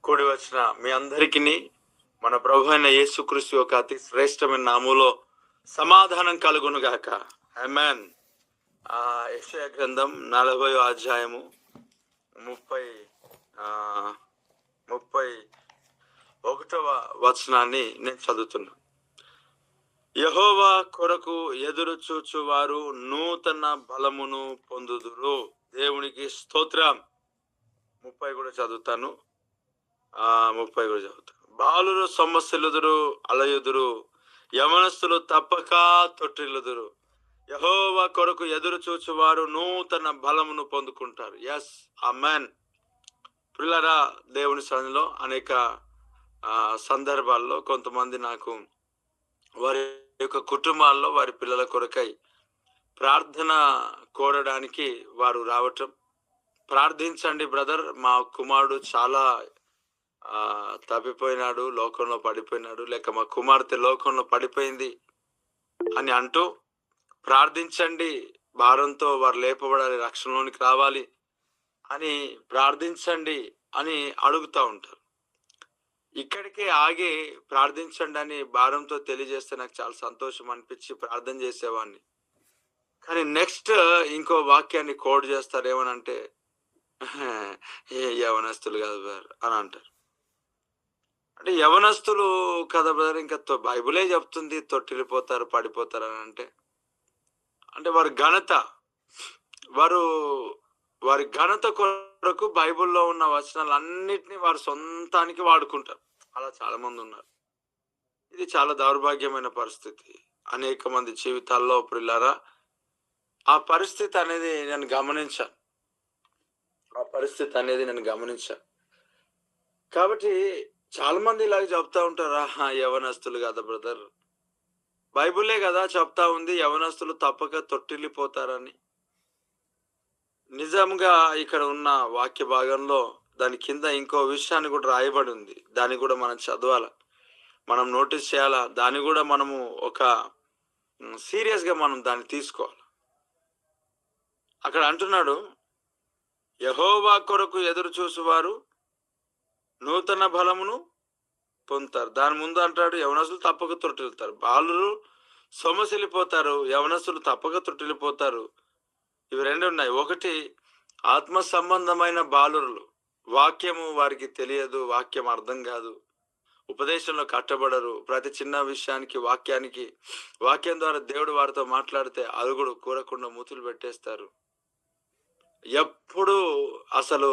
కూడి వచ్చిన మీ అందరికీ మన ప్రభు అయిన యేసుక్రీస్తు యొక్క అతి శ్రేష్టమైన నామములో సమాధానం కలుగును గాక. ఆమేన్. యెషయా గ్రంథం 40వ అధ్యాయము 31వ వచనాన్ని నేను చదువుతున్నా. యెహోవా కొరకు ఎదురు చూచువారు నూతన బలమును పొందుదురు. దేవునికి స్తోత్రం. 30 కూడా చదువుతాను. 30 కూడా చదువుతాను. బాలురు సొమ్మసిల్లుదురు, అలయుదురు, యవనస్తులు తప్పక తొట్టిల్లుదురు. యెహోవా కొరకు ఎదురు చూచువారు నూతన బలమును పొందుకుంటారు. ఎస్, ఆమేన్. ప్రియులారా, దేవుని సన్నిధిలో అనేక సందర్భాల్లో కొంతమంది నాకు వారి యొక్క కుటుంబాల్లో వారి పిల్లల కొరకై ప్రార్థన కోరడానికి వారు రావటం, ప్రార్థించండి బ్రదర్, మా కుమారుడు చాలా తప్పిపోయినాడు, లోకంలో పడిపోయినాడు, లేక మా కుమార్తె లోకంలో పడిపోయింది అని అంటూ ప్రార్థించండి, భారంతో వారు లేపబడాలి, రక్షణలోనికి రావాలి అని ప్రార్థించండి అని అడుగుతూ ఉంటారు. ఇక్కడికే ఆగి ప్రార్థించండి అని భారంతో తెలియజేస్తే నాకు చాలా సంతోషం అనిపించి ప్రార్థన చేసేవాడిని. కానీ నెక్స్ట్ ఇంకో వాక్యాన్ని కోడ్ చేస్తారు. ఏమనంటే, ఏ యవనస్తులు కాదు బ్రదర్ అని అంటారు. అంటే యవనస్తులు కదా బ్రదర్, ఇంకా బైబులే చెప్తుంది తొట్టిల్లిపోతారు, పడిపోతారు అని అంటే వారి ఘనత కొరకు బైబిల్లో ఉన్న వచనాలన్నిటినీ వారి సొంతానికి వాడుకుంటారు. అలా చాలా మంది ఉన్నారు. ఇది చాలా దౌర్భాగ్యమైన పరిస్థితి అనేక మంది జీవితాల్లో. ప్రియులారా, ఆ పరిస్థితి అనేది నేను గమనించాను. కాబట్టి చాలా మంది ఇలాగ చెప్తా ఉంటారు, యవనస్తులు కదా బ్రదర్, బైబులే కదా చెప్తా ఉంది యవనస్తులు తప్పక తొట్టిల్లిపోతారని. నిజంగా ఇక్కడ ఉన్న వాక్య భాగంలో దాని కింద ఇంకో విషయాన్ని కూడా రాయబడి ఉంది. దాన్ని కూడా మనం చదవాలా, మనం నోటీస్ చేయాలా, దాన్ని కూడా మనము ఒక సీరియస్గా మనం దాన్ని తీసుకోవాలి. అక్కడ అంటున్నాడు, యెహోవా కొరకు ఎదురు చూసువారు నూతన బలమును పొందుతారు. దాని ముందు అంటాడు, యవనస్తులు తప్పక తొట్టిల్లుతారు. బాలురు సొమ్మసిల్లిపోతారు, యవనస్తులు తప్పక తొట్టిల్లిపోతారు. ఇవి రెండు ఉన్నాయి. ఒకటి, ఆత్మ సంబంధమైన బాలురులు, వాక్యము వారికి తెలియదు, వాక్యం అర్థం కాదు, ఉపదేశంలో కట్టబడరు. ప్రతి చిన్న విషయానికి వాక్యం ద్వారా దేవుడు వారితో మాట్లాడితే అలుగుడు కూరకుండా మూతులు పెట్టేస్తారు. ఎప్పుడు అసలు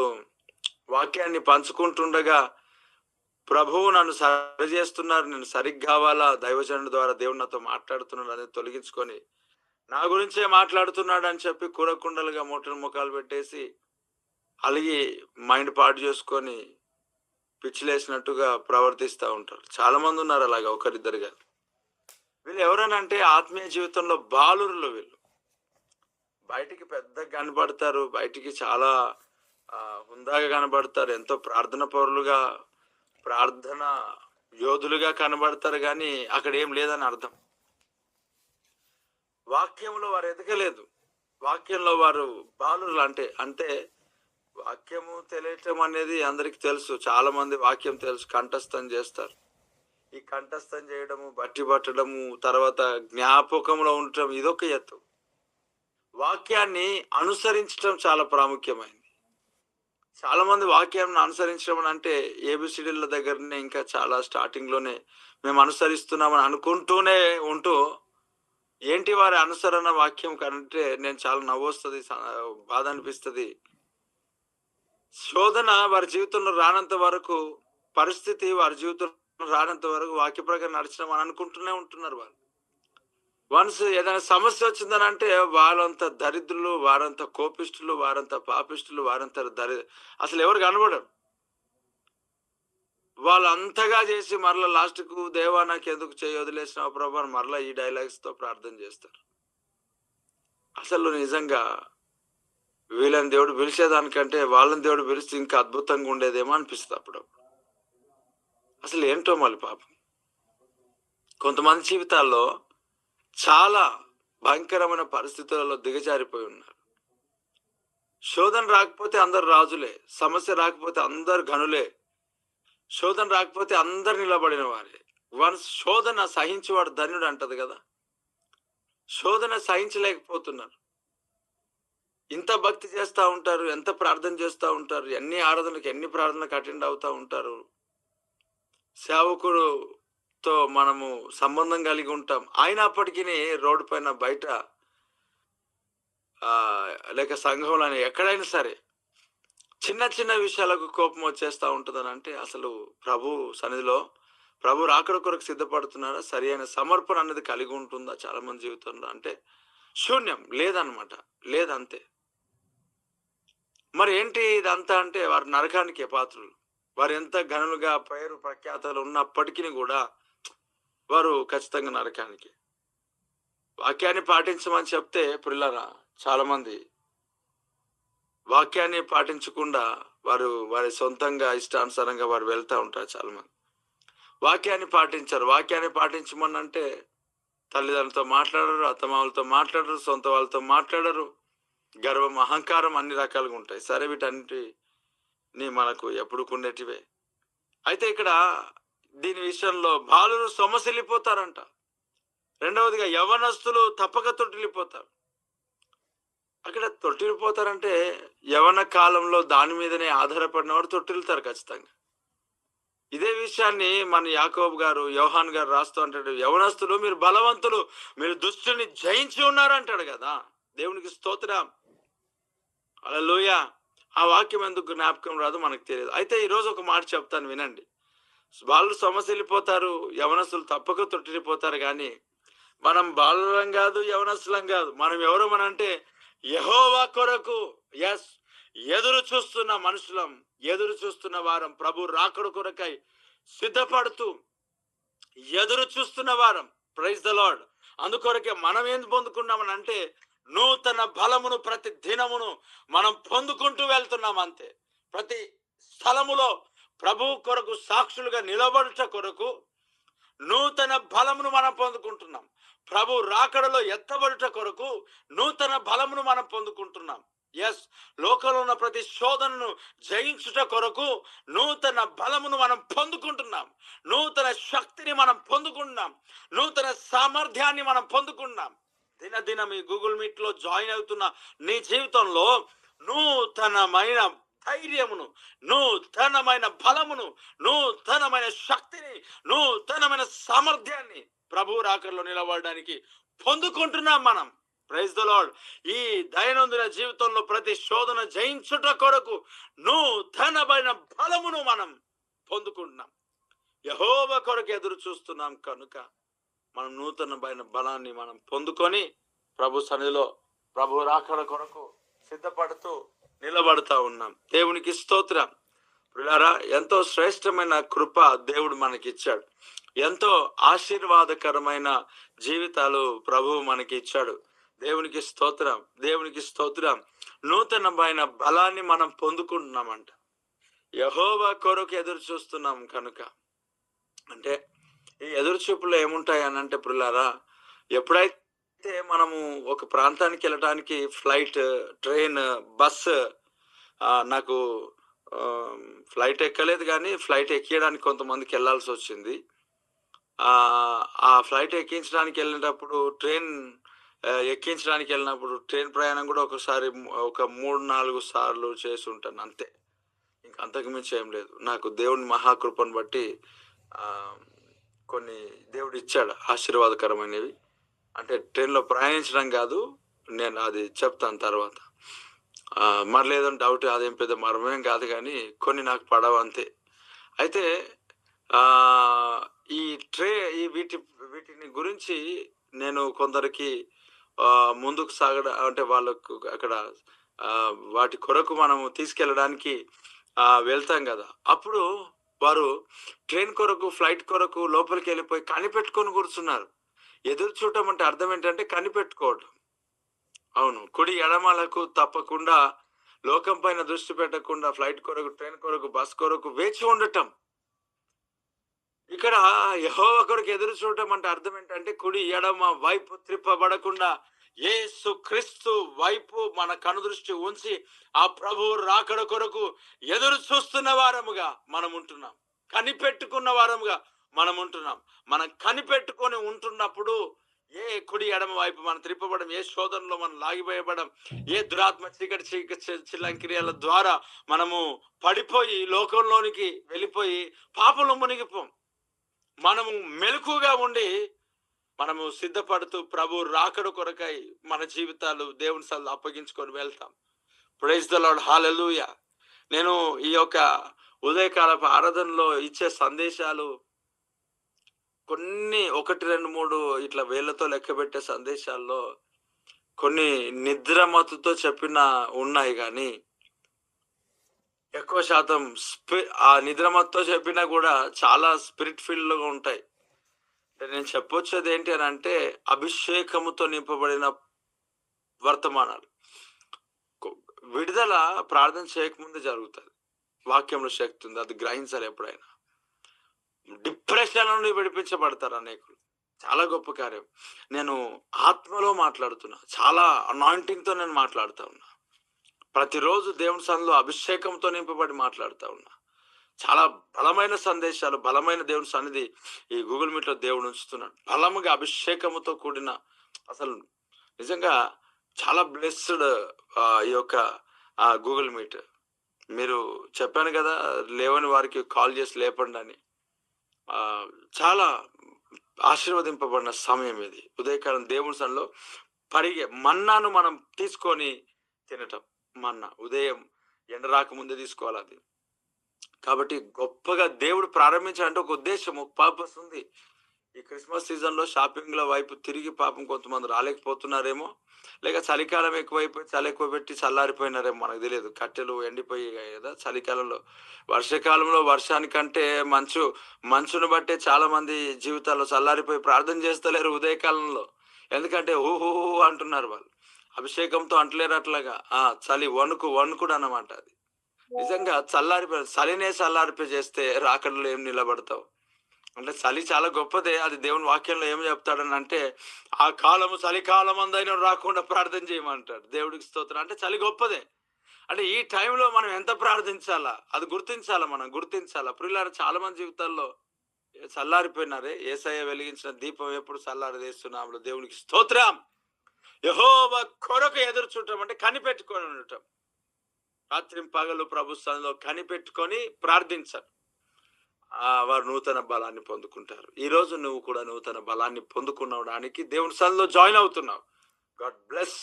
వాక్యాన్ని పంచుకుంటుండగా ప్రభువు నన్ను సరి చేస్తున్నారు, నేను సరిగ్గా కావాలా, దైవజనుడి ద్వారా దేవుడు నాతో మాట్లాడుతున్నాడు అనేది తొలగించుకొని నా గురించే మాట్లాడుతున్నాడు అని చెప్పి కూరకుండలుగా ముఖాలు పెట్టేసి అలిగి మైండ్ పాడు చేసుకొని పిచ్చిలేసినట్టుగా ప్రవర్తిస్తూ ఉంటారు. చాలా మంది ఉన్నారు అలాగా, ఒకరిద్దరుగా. వీళ్ళు ఎవరనంటే ఆత్మీయ జీవితంలో బాలురులు. వీళ్ళు బయటికి పెద్దగా కనబడతారు, బయటికి చాలా హుందాగా కనబడతారు, ఎంతో ప్రార్థన పరులుగా, ప్రార్థన యోధులుగా కనబడతారు, కానీ అక్కడ ఏం లేదని అర్థం. వాక్యంలో వారు ఎదగలేదు, వాక్యంలో వారు బాలురులు. అంటే వాక్యము తెలియటం అనేది అందరికి తెలుసు. చాలా మంది వాక్యం తెలుసు, కంఠస్థం చేస్తారు. ఈ కంఠస్థం చేయడము, బట్టి పట్టడము, తర్వాత జ్ఞాపకంలో ఉండటం ఇదొక ఎత్తు. వాక్యాన్ని అనుసరించడం చాలా ప్రాముఖ్యమైనది. చాలా మంది వాక్యాన్ని అనుసరించడం అంటే ఏబిసిడీల దగ్గరనే, ఇంకా చాలా స్టార్టింగ్లోనే మేము అనుసరిస్తున్నామని అనుకుంటూనే ఉంటూ, ఏంటి వారి అనుసరణ వాక్యం కంటే నేను చాలా నవ్వొస్తుంది, బాధ అనిపిస్తుంది. శోధన వారి జీవితంలో రానంత వరకు, పరిస్థితి వారి జీవితంలో రానంత వరకు వాక్య ప్రకారం నడిచడం అని అనుకుంటూనే ఉంటున్నారు. వాళ్ళు వన్స్ ఏదైనా సమస్య వచ్చిందని అంటే వాళ్ళంత దరిద్రులు, వారంత కోపిష్టులు, వారంత పాపిష్టులు, వారంత అసలు ఎవరు కనబడరు. వాళ్ళు అంతగా చేసి మరలా లాస్ట్కు, దేవా నాకు ఎందుకు చేయి వదిలేసిన ప్రభు మరలా ఈ డైలాగ్స్తో ప్రార్థన చేస్తారు. అసలు నిజంగా వీళ్ళని దేవుడు పిలిచేదానికంటే వాళ్ళని దేవుడు పిలిస్తే ఇంకా అద్భుతంగా ఉండేదేమో అనిపిస్తుంది అప్పుడప్పుడు. అసలు ఏంటో మళ్ళీ పాపం కొంతమంది జీవితాల్లో చాలా భయంకరమైన పరిస్థితులలో దిగజారిపోయి ఉన్నారు. శోధన రాకపోతే అందరు రాజులే, సమస్య రాకపోతే అందరు ఘనులే, శోధన రాకపోతే అందరు నిలబడిన వారే. వన్స్ శోధన సహించేవాడు ధన్యుడు అంటది కదా. శోధన సహించలేకపోతున్నారు. ఇంత భక్తి చేస్తా ఉంటారు, ఎంత ప్రార్థన చేస్తా ఉంటారు, ఎన్ని ఆరాధనలకు ఎన్ని ప్రార్థనలకు అటెండ్ అవుతా ఉంటారు. సేవకుడుతో మనము సంబంధం కలిగి ఉంటాం. అయినప్పటికీ రోడ్డు పైన బయట లేక సంఘంలో ఎక్కడైనా సరే చిన్న చిన్న విషయాలకు కోపం వచ్చేస్తూ ఉంటుందని అంటే అసలు ప్రభు సన్నిధిలో ప్రభు రాకడ కొరకు సిద్ధపడుతున్నారా, సరి అయిన సమర్పణ అనేది కలిగి ఉంటుందా చాలా మంది జీవితంలో అంటే శూన్యం, లేదనమాట, లేదంతే. మరి ఏంటి ఇదంతా అంటే వారు నరకానికే పాత్రులు. వారు ఎంత గనులుగా పేరు ప్రఖ్యాతలు ఉన్నప్పటికీ కూడా వారు ఖచ్చితంగా నరకానికి. వాక్యాన్ని పాటించమని చెప్తే పిల్లరా చాలా మంది వాక్యాన్ని పాటించకుండా వారి సొంతంగా ఇష్టానుసారంగా వారు వెళ్తూ ఉంటారు. చాలా మంది వాక్యాన్ని పాటించారు. వాక్యాన్ని పాటించమని అంటే తల్లిదండ్రులతో మాట్లాడరు, అత్తమామలతో మాట్లాడరు, సొంత వాళ్ళతో మాట్లాడరు. గర్వం, అహంకారం అన్ని రకాలుగా ఉంటాయి. సరే, వీటన్నిటిని మనకు ఎప్పుడు ఉండేటివే. అయితే ఇక్కడ దీని విషయంలో బాలురు సొమ్మసిల్లిపోతారంట. రెండవదిగా యవనస్తులు తప్పక తొట్టిల్లిపోతారు. అక్కడ తొట్టిల్లిపోతారంటే యవన కాలంలో దాని మీదనే ఆధారపడిన వాడు తొట్టిల్లుతారు ఖచ్చితంగా. ఇదే విషయాన్ని మన యాకోబు గారు, యోహాన్ గారు రాస్తూ అంటాడు, యవనస్తులు మీరు బలవంతులు, మీరు దుష్టుని జయించి ఉన్నారు అంటాడు కదా. దేవునికి స్తోత్రం, హల్లెలూయా. ఆ వాక్యం ఎందుకు జ్ఞాపకం రాదు మనకు తెలియదు. అయితే ఈరోజు ఒక మాట చెప్తాను వినండి. వాళ్ళు సమస్యలిపోతారు, యవనస్తులు తప్పక తొట్టిల్లిపోతారు. కానీ మనం బాలురం కాదు, యవనస్తులం కాదు. మనం ఎవరు అంటే యెహోవా కొరకు ఎదురు చూస్తున్న మనుషులం, ఎదురు చూస్తున్న వారం, ప్రభు రాకడ కొరకై సిద్ధపడుతూ ఎదురు చూస్తున్న వారం. Praise the Lord. అందుకొరకే మనం ఏం పొందుకున్నామని అంటే నూతన బలమును ప్రతి దినమును మనం పొందుకుంటూ వెళ్తున్నాం అంతే. ప్రతి స్థలములో ప్రభు కొరకు సాక్షులుగా నిలబడుట కొరకు నూతన బలమును మనం పొందుకుంటున్నాం. ప్రభు రాకడలో ఎత్తబడుట కొరకు నూతన బలమును మనం పొందుకుంటున్నాం. లోకంలో ఉన్న ప్రతి శోధనను జయించుట కొరకు నూతన బలమును మనం పొందుకుంటున్నాం. నూతన శక్తిని మనం పొందుకుంటున్నాం. నూతన సామర్థ్యాన్ని మనం పొందుకుంటున్నాం. దినదినం ఈ గూగుల్ మీట్ లో జాయిన్ అవుతున్న నీ జీవితంలో నూతనమైన ధైర్యమును, నూతనమైన బలమును, నూతనమైన శక్తిని, నూతనమైన సామర్థ్యాన్ని ప్రభు రాకడలో నిలబడడానికి పొందుకుంటున్నాం మనం. Praise the Lord. ఈ దైనందిన జీవితంలో ప్రతి శోధన జయించుట కొరకు నూతనమైన బలమును మనం పొందుకుంటున్నాం. యెహోవా కొరకు ఎదురు చూస్తున్నాం కనుక మనం నూతనమైన బలాన్ని మనం పొందుకొని ప్రభు సన్నిధిలో ప్రభు రాకడ కొరకు సిద్ధపడుతూ నిలబడుతూ ఉన్నాం. దేవునికి స్తోత్రం. ప్రియులారా, ఎంతో శ్రేష్టమైన కృప దేవుడు మనకి ఇచ్చాడు. ఎంతో ఆశీర్వాదకరమైన జీవితాలు ప్రభువు మనకి ఇచ్చాడు. దేవునికి స్తోత్రం, దేవునికి స్తోత్రం. నూతనమైన బలాన్ని మనం పొందుకుంటున్నామంట. యెహోవా కొరకు ఎదురు చూస్తున్నాం కనుక. అంటే ఈ ఎదురు చూపులో ఏముంటాయి అని అంటే ప్రియులారా, ఎప్పుడైతే మనము ఒక ప్రాంతానికి వెళ్ళడానికి ఫ్లైట్, ట్రైన్, బస్సు, నాకు ఫ్లైట్ ఎక్కలేదు కానీ ఫ్లైట్ ఎక్కియడానికి కొంతమందికి వెళ్ళాల్సి వచ్చింది. ఆ ఫ్లైట్ ఎక్కించడానికి వెళ్ళినప్పుడు ఎక్కించడానికి వెళ్ళినప్పుడు ట్రైన్ ప్రయాణం కూడా ఒకసారి ఒక 3-4 సార్లు చేసి ఉంటాను అంతే. ఇంక అంతకు మించి ఏం లేదు. నాకు దేవుని మహాకృపను బట్టి కొన్ని దేవుడు ఇచ్చాడు ఆశీర్వాదకరమైనవి. అంటే ట్రైన్లో ప్రయాణించడం కాదు, నేను అది చెప్తాను తర్వాత. మరి లేదని డౌట్, అదేం పెద్ద మర్మేం కాదు, కానీ కొన్ని నాకు పడవ అంతే. అయితే ఈ వీటిని గురించి నేను కొందరికి ముందుకు సాగడం అంటే వాళ్ళకు అక్కడ వాటి కొరకు మనము తీసుకెళ్ళడానికి వెళ్తాం కదా. అప్పుడు వారు ట్రైన్ కొరకు, ఫ్లైట్ కొరకు లోపలికి వెళ్ళిపోయి కనిపెట్టుకొని కూర్చున్నారు. ఎదురు చూడటం అంటే అర్థం ఏంటంటే కనిపెట్టుకోవడం. అవును, కుడి ఎడమలకు తప్పకుండా లోకం పైన దృష్టి పెట్టకుండా ఫ్లైట్ కొరకు, ట్రైన్ కొరకు, బస్ కొరకు వేచి ఉండటం. ఇక్కడ యెహోవా కొరకు ఎదురు చూడటం అంటే అర్థం ఏంటంటే కుడి ఎడమ వైపు త్రిప్పబడకుండా యేసు క్రీస్తు వైపు మన కనుదృష్టి ఉంచి ఆ ప్రభు రాకడ కొరకు ఎదురు చూస్తున్న వారముగా మనం ఉంటున్నాం. కనిపెట్టుకున్న వారముగా మనం ఉంటున్నాం. మనం కనిపెట్టుకొని ఉంటున్నప్పుడు ఏ కుడి ఎడమ వైపు మనం త్రిప్పబడం, ఏ శోధనలో మనం లాగివేయబడం, ఏ దురాత్మ చీకటి చిల్లంక్రియల ద్వారా మనము పడిపోయి లోకంలోనికి వెళ్ళిపోయి పాపంలో మునిగిపోం. మనము మెలకుగా ఉండి మనము సిద్ధపడుతూ ప్రభు రాకడ కొరకై మన జీవితాలు దేవుని సన్నిధిలో అప్పగించుకొని వెళ్తాం. ప్రైజ్ ద లార్డ్, హల్లెలూయా. నేను ఈ యొక్క ఉదయకాలపు ఆరాధనలో ఇచ్చే సందేశాలు కొన్ని 1, 2, 3 ఇట్లా వేళ్లతో లెక్క పెట్టే సందేశాల్లో కొన్ని నిద్రమత్తుతో చెప్పిన ఉన్నాయి, కానీ ఎక్కువ శాతం ఆ నిద్రమత్తుతో చెప్పినా కూడా చాలా స్పిరిట్ ఫీల్డ్ లో ఉంటాయి. నేను చెప్పొచ్చేది ఏంటి అని అంటే, అభిషేకముతో నింపబడిన వర్తమానాలు. విడుదల ప్రార్థన చేయకముందే జరుగుతుంది. వాక్యంలో శక్తి ఉంది, అది గ్రహించాలి. ఎప్పుడైనా డిప్రెషన్ నుండి విడిపించబడతారు అనేకులు. చాలా గొప్ప కార్యం. నేను ఆత్మలో మాట్లాడుతున్నా, చాలా అనాయింటింగ్ తో నేను మాట్లాడుతూ ఉన్నా. ప్రతిరోజు దేవుని సన్నిధిలో అభిషేకంతో నింపబడి మాట్లాడుతూ ఉన్నా. చాలా బలమైన సందేశాలు, బలమైన దేవుని సన్నిధి ఈ గూగుల్ మీట్ లో దేవుడు ఉంచుతున్నాడు. బలముగా అభిషేకముతో కూడిన, అసలు నిజంగా చాలా బ్లెస్డ్ ఈ యొక్క గూగుల్ మీట్. మీరు చెప్పాను కదా, లేవని వారికి కాల్ చేసి లేపండి అని. చాలా ఆశీర్వదింపబడిన సమయం ఇది. ఉదయకాలం దేవుని సన్నిధిలో పరిగే మన్నాను మనం తీసుకొని తినటం. మన్నా ఉదయం ఎండ రాకముందే తీసుకోవాలి అది. కాబట్టి గొప్పగా దేవుడు ప్రారంభించాలంటే ఒక ఉద్దేశం, ఒక పర్పస్ ఉంది. ఈ క్రిస్మస్ సీజన్ లో షాపింగ్ లో వైపు తిరిగి పాపం కొంతమంది రాలేకపోతున్నారేమో, లేక చలికాలం ఎక్కువైపోయి చలి ఎక్కువ పెట్టి చల్లారిపోయినారేమో, మనకు తెలియదు. కట్టెలు ఎండిపోయాయి కదా చలికాలంలో. వర్షాకాలంలో వర్షానికంటే మంచును బట్టే చాలా మంది జీవితాల్లో చల్లారిపోయి ప్రార్థన చేస్తలేరు ఉదయకాలంలో. ఎందుకంటే ఊహూ అంటున్నారు వాళ్ళు. అభిషేకంతో అంటలేరు అట్లాగా. చలి వణుకుడు అన్నమాట అది. నిజంగా చలినే చల్లారిపై చేస్తే రాకడలో ఏం నిలబడతావు అంటే, చలి చాలా గొప్పదే. అది దేవుని వాక్యంలో ఏం చెప్తాడని అంటే, ఆ కాలము చలికాలం అందైనా రాకుండా ప్రార్థన చేయమంటాడు. దేవుడికి స్తోత్రం. అంటే చలి గొప్పదే. అంటే ఈ టైంలో మనం ఎంత ప్రార్థించాలా అది మనం గుర్తించాలా. ప్రియులారా, చాలా మంది జీవితాల్లో చల్లారిపోయినారే. యేసయ్య వెలిగించిన దీపం ఎప్పుడు చల్లారదేస్తున్నాము. దేవునికి స్తోత్రం. యెహోవా కొరకు ఎదురు చూడటం అంటే కనిపెట్టుకొని ఉండటం. రాత్రి పగలు ప్రభు సన్నిధిలో కనిపెట్టుకొని ప్రార్థించారు. వారు నూతన బలాన్ని పొందుకుంటారు. ఈ రోజు నువ్వు కూడా నూతన బలాన్ని పొందుకునడానికి దేవుని సన్నిధిలో జాయిన్ అవుతున్నావు. God bless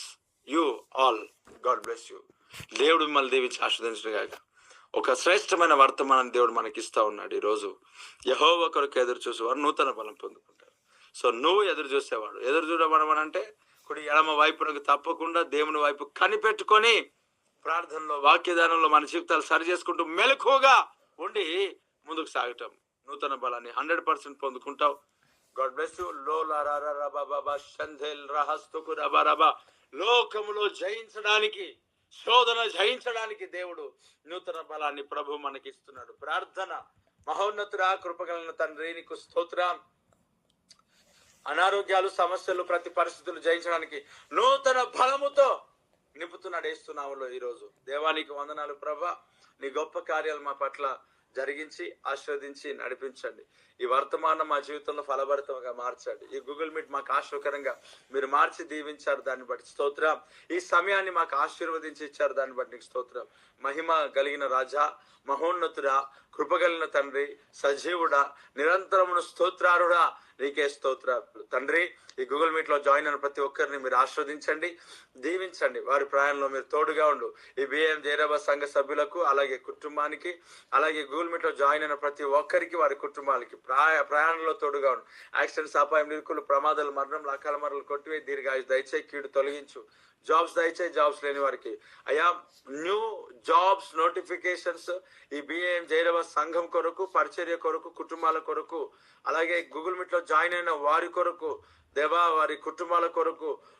you all. God bless you. దేవుడు మిమ్మల్ని దీవించి ఆశీర్వదించుగాక. ఒక శ్రేష్టమైన వర్తమానాన్ని దేవుడు మనకి ఇస్తా ఉన్నాడు. ఈ రోజు యెహోవా కొరకు ఎదురు చూసేవారు నూతన బలం పొందుకుంటారు. సో నువ్వు ఎదురు చూసేవాడు, ఎదురు చూడమని అంటే కుడి ఎడమ వైపునకు తప్పకుండా దేవుని వైపు కనిపెట్టుకొని ప్రార్థనలో, వాక్యదానంలో మన జీవితాలు సరి చేసుకుంటూ మెలకుగా ఉండి ముందుకు సాగటం. నూతన బలాన్ని 100% పొందుకుంటావు. God bless you. లోకములో జయించడానికి, శోధన జయించడానికి దేవుడు నూతన బలాన్ని ప్రభు మనకి ఇస్తున్నాడు. ప్రార్థన. మహోన్నతుడా, కృపగలిగిన తండ్రి, నీకు స్తోత్రం. అనారోగ్యాలు, సమస్యలు, ప్రతి పరిస్థితులు జయించడానికి నూతన బలముతో నింపుతున్నాడు యేసునామములో. ఈరోజు దేవానికి వందనాలు ప్రభా. నీ గొప్ప కార్యాలు మా పట్ల జరిగించి ఆశీర్వదించి నడిపించండి. ఈ వర్తమానం మా జీవితంలో ఫలభరితంగా మార్చండి. ఈ గూగుల్ మీట్ మాకు ఆశీర్వకరంగా మీరు మార్చి దీవించారు, దాన్ని బట్టి స్తోత్రం. ఈ సమయాన్ని మాకు ఆశీర్వదించి ఇచ్చారు, దాన్ని బట్టి నీకు స్తోత్రం. మహిమ కలిగిన రాజా, మహోన్నతుడా, కృపగలిగిన తండ్రి, సజీవుడా, నిరంతరమును స్తోత్రారుడా, నీకే స్తోత్రాలు తండ్రి. ఈ గూగుల్ మీట్ లో జాయిన్ అయిన ప్రతి ఒక్కరిని మీరు ఆశీర్వదించండి, దీవించండి. వారి ప్రయాణంలో మీరు తోడుగా ఉండు. ఈ బిఎం జైరాబాద్ సంఘ సభ్యులకు, అలాగే కుటుంబానికి, అలాగే గూగుల్ మీట్ లో జాయిన్ అయిన ప్రతి ఒక్కరికి, వారి కుటుంబాలకి ప్రయాణంలో తోడుగా ఉండు. యాక్సిడెంట్స్, అపాయం, నిరుకులు, ప్రమాదాలు, మరణం, అకాల మరణాలు కొట్టివేయి. దీర్ఘాయుష్ దయచేయి, కీడు తొలగించు. జాబ్స్ దయచేయి, జాబ్స్ లేని వారికి అయ్యా న్యూ జాబ్స్ నోటిఫికేషన్స్ ఈ బిఏఎం జైరాబాద్ సంఘం కొరకు, పరిచర్య కొరకు, కుటుంబాల కొరకు, అలాగే గూగుల్ మీట్ లో జాయిన్ అయిన వారి కొరకు దేవా, వారి కుటుంబాల కొరకు